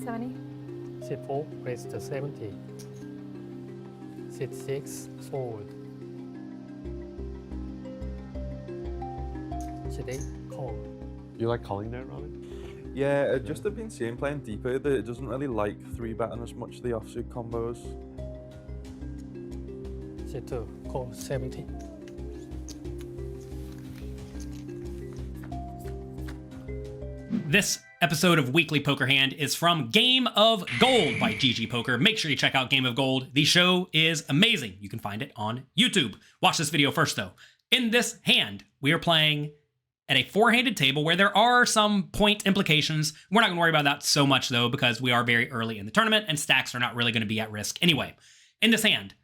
70. Sit 4, raise to 70. Sit 6, fold. Sit 8, call. You like calling there, Robin? Yeah, I just have been seeing playing deeper that it doesn't really like 3-betting as much the offsuit combos. Sit 2, call 70. This episode of Weekly Poker Hand is from Game of Gold by ggpoker. Make sure you check out Game of Gold. The show is amazing. You can find it on YouTube. Watch this video first, though. In this hand, we are playing at a four-handed table where there are some point implications. We're not going to worry about that so much, though, because we are very early in the tournament and stacks are not really going to be at risk anyway. In this hand,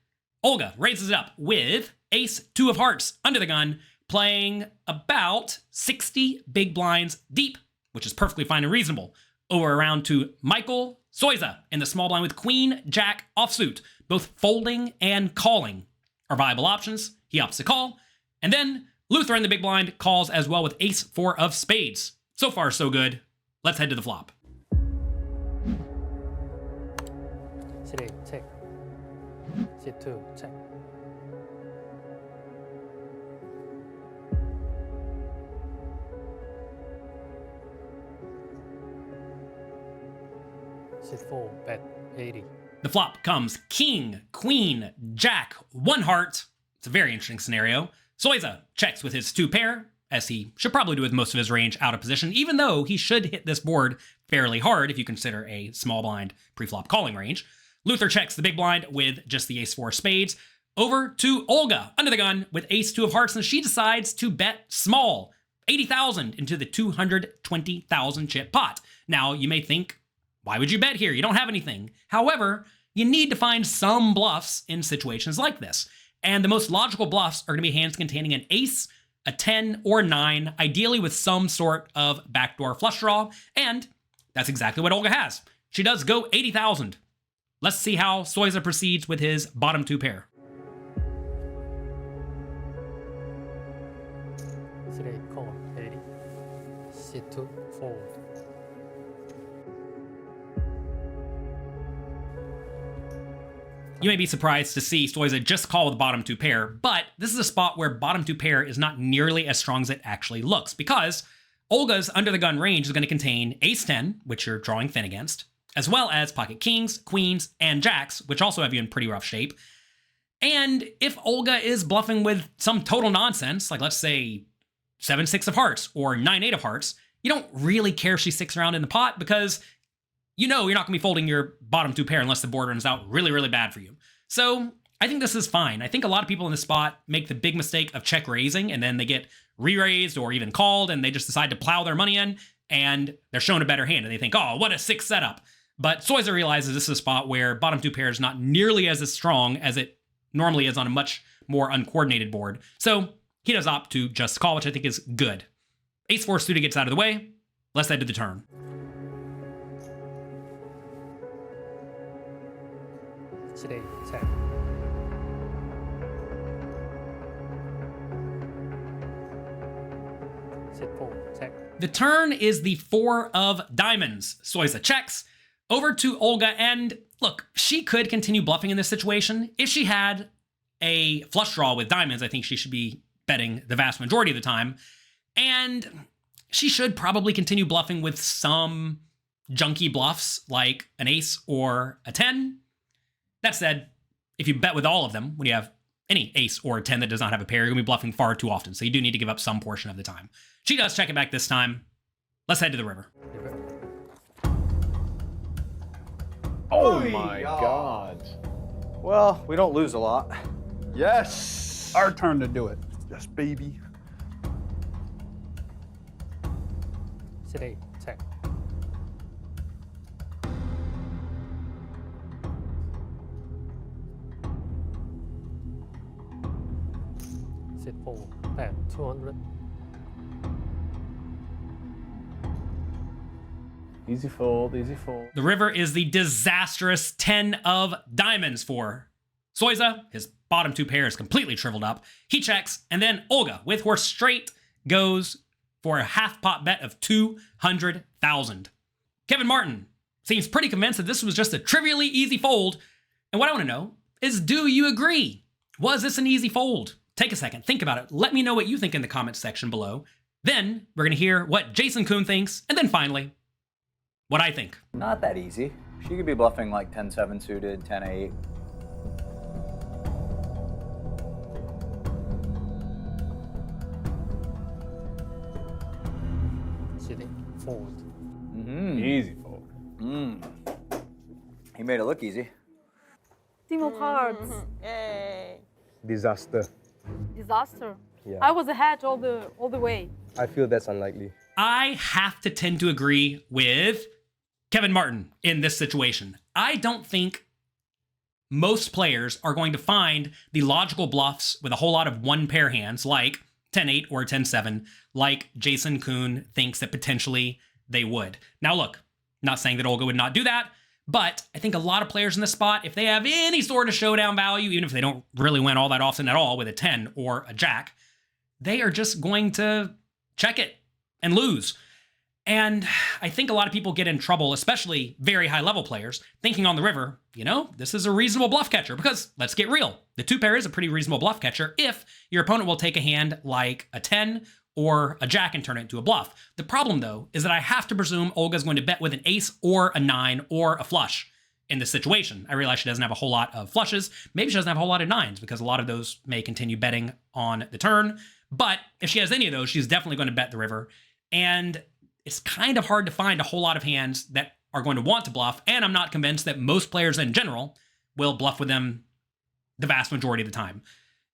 Olga raises it up with ace 2 of hearts under the gun, playing about 60 big blinds deep, which is perfectly fine and reasonable. Over around to Michael Soyza in the small blind with queen, jack, offsuit. Both folding and calling are viable options. He opts to call. And then Luther in the big blind calls as well with ace 4 of spades. So far, so good. Let's head to the flop. Sit 8, check. Sit 2, check. Sit 4, bet 80. The flop comes king, queen, jack, 1 heart. It's a very interesting scenario. Soyza checks with his 2 pair, as he should probably do with most of his range out of position, even though he should hit this board fairly hard if you consider a small blind pre-flop calling range. Luther checks the big blind with just the ace 4 spades. Over to Olga under the gun with ace 2 of hearts, and she decides to bet small, 80,000 into the 220,000 chip pot. Now, you may think, why would you bet here? You don't have anything. However, you need to find some bluffs in situations like this. And the most logical bluffs are going to be hands containing an ace, a 10, or 9, ideally with some sort of backdoor flush draw. And that's exactly what Olga has. She does go 80,000. Let's see how Soyza proceeds with his bottom 2 pair. Sit 8, call 80. Sit 2, fold. You may be surprised to see Soyza just call with bottom 2 pair, but this is a spot where bottom 2 pair is not nearly as strong as it actually looks, because Olga's under the gun range is going to contain ace 10, which you're drawing thin against, as well as pocket kings, queens, and jacks, which also have you in pretty rough shape. And if Olga is bluffing with some total nonsense, like let's say 7-6 of hearts or 9-8 of hearts, you don't really care if she sticks around in the pot, because you know you're not going to be folding your bottom 2 pair unless the board runs out really, really bad for you. So I think this is fine. I think a lot of people in this spot make the big mistake of check raising, and then they get re-raised or even called, and they just decide to plow their money in, and they're shown a better hand, and they think, oh, what a 6 setup. But Soyza realizes this is a spot where bottom 2 pair is not nearly as strong as it normally is on a much more uncoordinated board. So he does opt to just call, which I think is good. Ace 4 suited gets out of the way. Let's head to the turn. Sit 8, check. Sit 4, check. The turn is the 4 of diamonds. Soyza checks. Over to Olga, and look, she could continue bluffing in this situation. If she had a flush draw with diamonds, I think she should be betting the vast majority of the time. And she should probably continue bluffing with some junky bluffs like an ace or a 10. That said, if you bet with all of them, when you have any ace or a 10 that does not have a pair, you're going to be bluffing far too often. So you do need to give up some portion of the time. She does check it back this time. Let's head to the river. Oh my God. Well, we don't lose a lot. Yes! Our turn to do it. Yes, baby. Sit 8, check. Sit 4, bet 200. Easy fold, easy fold. The river is the disastrous 10 of diamonds for Soyza. His bottom 2 pair is completely shriveled up. He checks, and then Olga, with horse straight, goes for a half pot bet of 200,000. Kevin Martin seems pretty convinced that this was just a trivially easy fold. And what I want to know is, do you agree? Was this an easy fold? Take a second, think about it. Let me know what you think in the comments section below. Then we're going to hear what Jason Kuhn thinks, and then finally, what I think. Not that easy. She could be bluffing like 10-7 suited, 10-8. Sitting. Fold. Easy fold. He made it look easy. Single cards. Yay. Disaster. Disaster. Yeah. I was ahead all the way. I feel that's unlikely. I have to tend to agree with Kevin Martin in this situation. I don't think most players are going to find the logical bluffs with a whole lot of one pair hands like 10-8 or 10-7, like Jason Kuhn thinks that potentially they would. Now look, not saying that Olga would not do that, but I think a lot of players in this spot, if they have any sort of showdown value, even if they don't really win all that often at all with a 10 or a jack, they are just going to check it and lose. And I think a lot of people get in trouble, especially very high level players, thinking on the river, you know, this is a reasonable bluff catcher, because let's get real. The 2 pair is a pretty reasonable bluff catcher if your opponent will take a hand like a 10 or a jack and turn it into a bluff. The problem though, is that I have to presume Olga's going to bet with an ace or a 9 or a flush in this situation. I realize she doesn't have a whole lot of flushes. Maybe she doesn't have a whole lot of 9s because a lot of those may continue betting on the turn. But if she has any of those, she's definitely going to bet the river. And it's kind of hard to find a whole lot of hands that are going to want to bluff. And I'm not convinced that most players in general will bluff with them the vast majority of the time.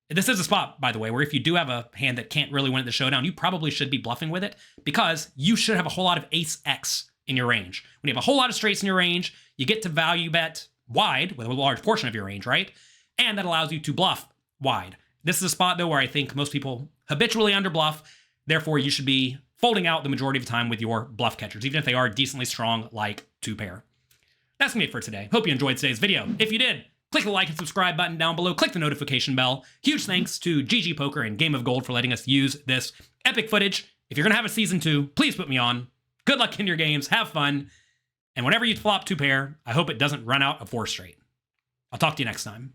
This is a spot, by the way, where if you do have a hand that can't really win at the showdown, you probably should be bluffing with it, because you should have a whole lot of ace-x in your range. When you have a whole lot of straights in your range, you get to value bet wide with a large portion of your range, right? And that allows you to bluff wide. This is a spot, though, where I think most people habitually under-bluff. Therefore, you should be folding out the majority of the time with your bluff catchers, even if they are decently strong like 2 pair. That's gonna be it for today. Hope you enjoyed today's video. If you did, click the like and subscribe button down below. Click the notification bell. Huge thanks to ggpoker and Game of Gold for letting us use this epic footage. If you're gonna have a season 2, please put me on. Good luck in your games. Have fun. And whenever you flop 2 pair, I hope it doesn't run out of 4 straight. I'll talk to you next time.